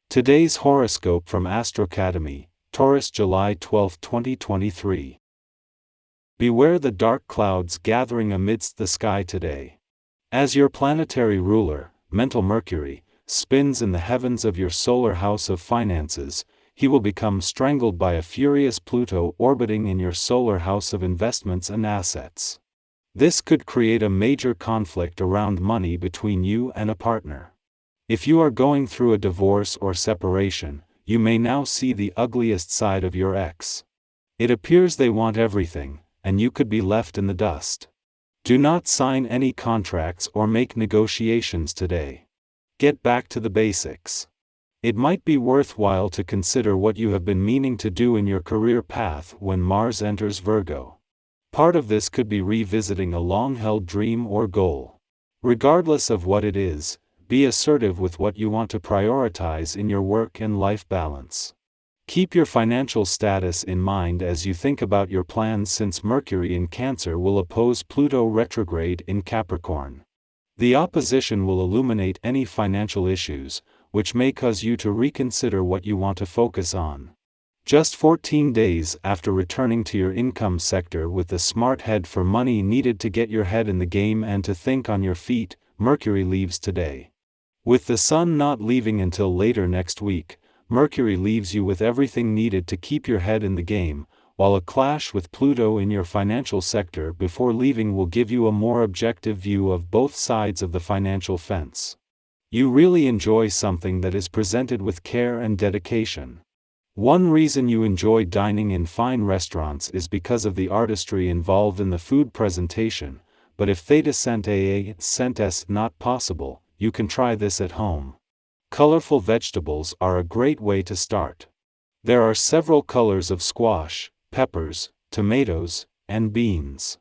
Today's horoscope from Astro Academy, Taurus, July 12, 2023. Beware the dark clouds gathering amidst the sky today. As your planetary ruler, mental Mercury, spins in the heavens of your solar house of finances, he will become strangled by a furious Pluto orbiting in your solar house of investments and assets. This could create a major conflict around money between you and a partner. If you are going through a divorce or separation, you may now see the ugliest side of your ex. It appears they want everything, and you could be left in the dust. Do not sign any contracts or make negotiations today. Get back to the basics. It might be worthwhile to consider what you have been meaning to do in your career path when Mars enters Virgo. Part of this could be revisiting a long-held dream or goal. Regardless of what it is, be assertive with what you want to prioritize in your work and life balance. Keep your financial status in mind as you think about your plans, since Mercury in Cancer will oppose Pluto retrograde in Capricorn. The opposition will illuminate any financial issues, which may cause you to reconsider what you want to focus on. Just 14 days after returning to your income sector with the smart head for money needed to get your head in the game and to think on your feet, Mercury leaves today. With the Sun not leaving until later next week, Mercury leaves you with everything needed to keep your head in the game, while a clash with Pluto in your financial sector before leaving will give you a more objective view of both sides of the financial fence. You really enjoy something that is presented with care and dedication. One reason you enjoy dining in fine restaurants is because of the artistry involved in the food presentation, but if theta cent s not possible, you can try this at home. Colorful vegetables are a great way to start. There are several colors of squash, peppers, tomatoes, and beans.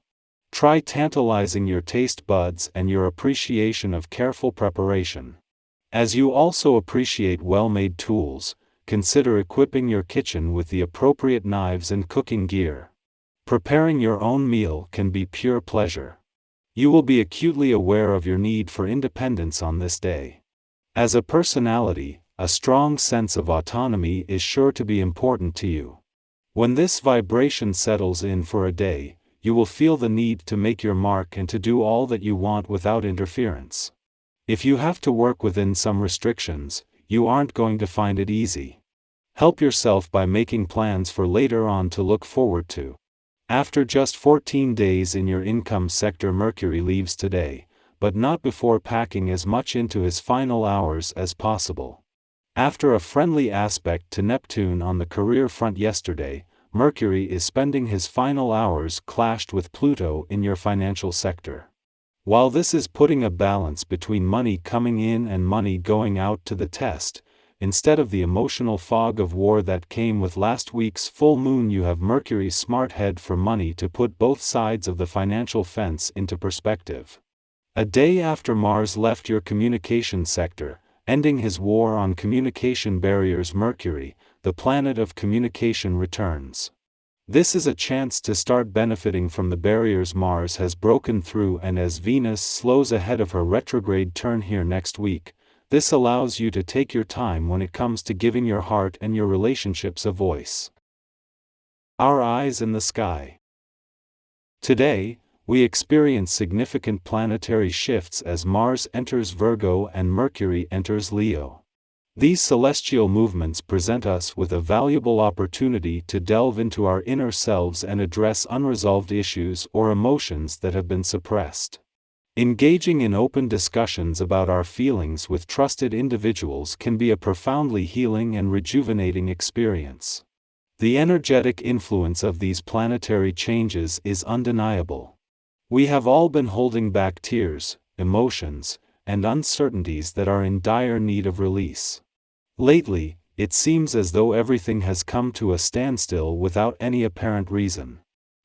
Try tantalizing your taste buds and your appreciation of careful preparation. As you also appreciate well-made tools, consider equipping your kitchen with the appropriate knives and cooking gear. Preparing your own meal can be pure pleasure. You will be acutely aware of your need for independence on this day. As a personality, a strong sense of autonomy is sure to be important to you. When this vibration settles in for a day, you will feel the need to make your mark and to do all that you want without interference. If you have to work within some restrictions, you aren't going to find it easy. Help yourself by making plans for later on to look forward to. After just 14 days in your income sector, Mercury leaves today, but not before packing as much into his final hours as possible. After a friendly aspect to Neptune on the career front yesterday, Mercury is spending his final hours clashed with Pluto in your financial sector. While this is putting a balance between money coming in and money going out to the test, instead of the emotional fog of war that came with last week's full moon, you have Mercury's smart head for money to put both sides of the financial fence into perspective. A day after Mars left your communication sector, ending his war on communication barriers, Mercury, the planet of communication, returns. This is a chance to start benefiting from the barriers Mars has broken through, and as Venus slows ahead of her retrograde turn here next week, this allows you to take your time when it comes to giving your heart and your relationships a voice. Our eyes in the sky. Today, we experience significant planetary shifts as Mars enters Virgo and Mercury enters Leo. These celestial movements present us with a valuable opportunity to delve into our inner selves and address unresolved issues or emotions that have been suppressed. Engaging in open discussions about our feelings with trusted individuals can be a profoundly healing and rejuvenating experience. The energetic influence of these planetary changes is undeniable. We have all been holding back tears, emotions, and uncertainties that are in dire need of release. Lately, it seems as though everything has come to a standstill without any apparent reason.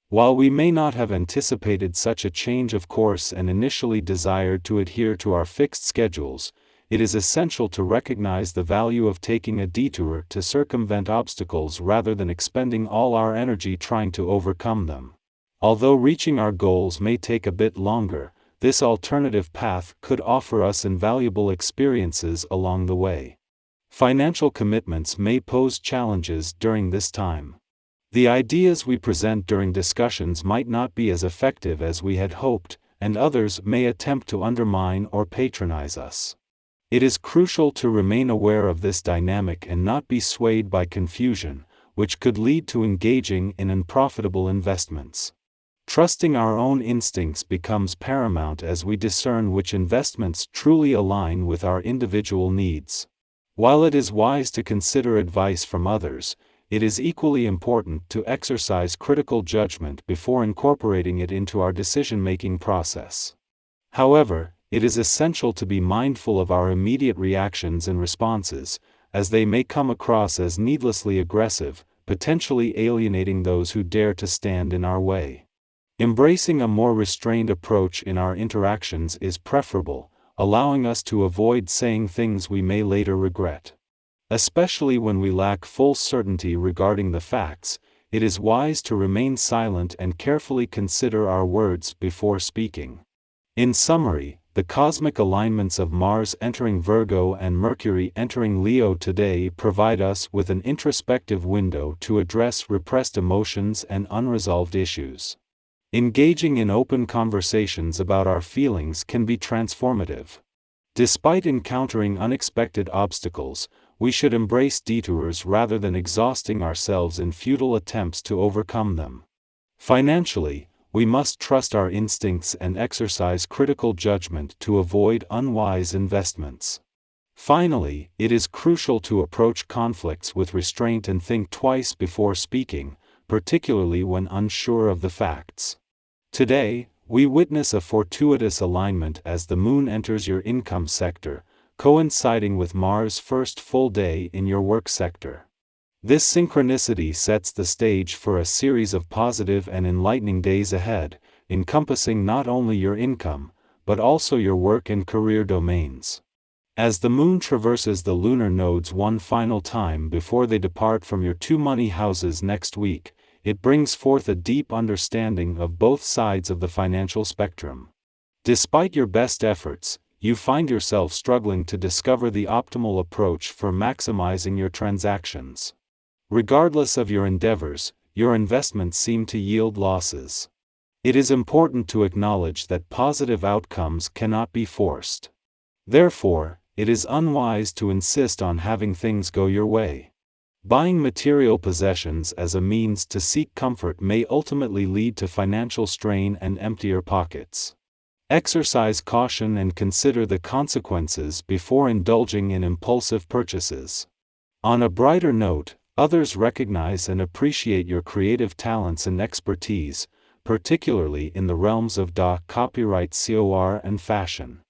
While we may not have anticipated such a change of course and initially desired to adhere to our fixed schedules, it is essential to recognize the value of taking a detour to circumvent obstacles rather than expending all our energy trying to overcome them. Although reaching our goals may take a bit longer, this alternative path could offer us invaluable experiences along the way. Financial commitments may pose challenges during this time. The ideas we present during discussions might not be as effective as we had hoped, and others may attempt to undermine or patronize us. It is crucial to remain aware of this dynamic and not be swayed by confusion, which could lead to engaging in unprofitable investments. Trusting our own instincts becomes paramount as we discern which investments truly align with our individual needs. While it is wise to consider advice from others, it is equally important to exercise critical judgment before incorporating it into our decision-making process. However, it is essential to be mindful of our immediate reactions and responses, as they may come across as needlessly aggressive, potentially alienating those who dare to stand in our way. Embracing a more restrained approach in our interactions is preferable, allowing us to avoid saying things we may later regret. Especially when we lack full certainty regarding the facts, it is wise to remain silent and carefully consider our words before speaking. In summary, the cosmic alignments of Mars entering Virgo and Mercury entering Leo today provide us with an introspective window to address repressed emotions and unresolved issues. Engaging in open conversations about our feelings can be transformative. Despite encountering unexpected obstacles, we should embrace detours rather than exhausting ourselves in futile attempts to overcome them. Financially, we must trust our instincts and exercise critical judgment to avoid unwise investments. Finally, it is crucial to approach conflicts with restraint and think twice before speaking, particularly when unsure of the facts. Today, we witness a fortuitous alignment as the moon enters your income sector, coinciding with Mars' first full day in your work sector. This synchronicity sets the stage for a series of positive and enlightening days ahead, encompassing not only your income, but also your work and career domains. As the moon traverses the lunar nodes one final time before they depart from your two money houses next week, it brings forth a deep understanding of both sides of the financial spectrum. Despite your best efforts, you find yourself struggling to discover the optimal approach for maximizing your transactions. Regardless of your endeavors, your investments seem to yield losses. It is important to acknowledge that positive outcomes cannot be forced. Therefore, it is unwise to insist on having things go your way. Buying material possessions as a means to seek comfort may ultimately lead to financial strain and emptier pockets. Exercise caution and consider the consequences before indulging in impulsive purchases. On a brighter note, others recognize and appreciate your creative talents and expertise, particularly in the realms of copyright, COR, and fashion.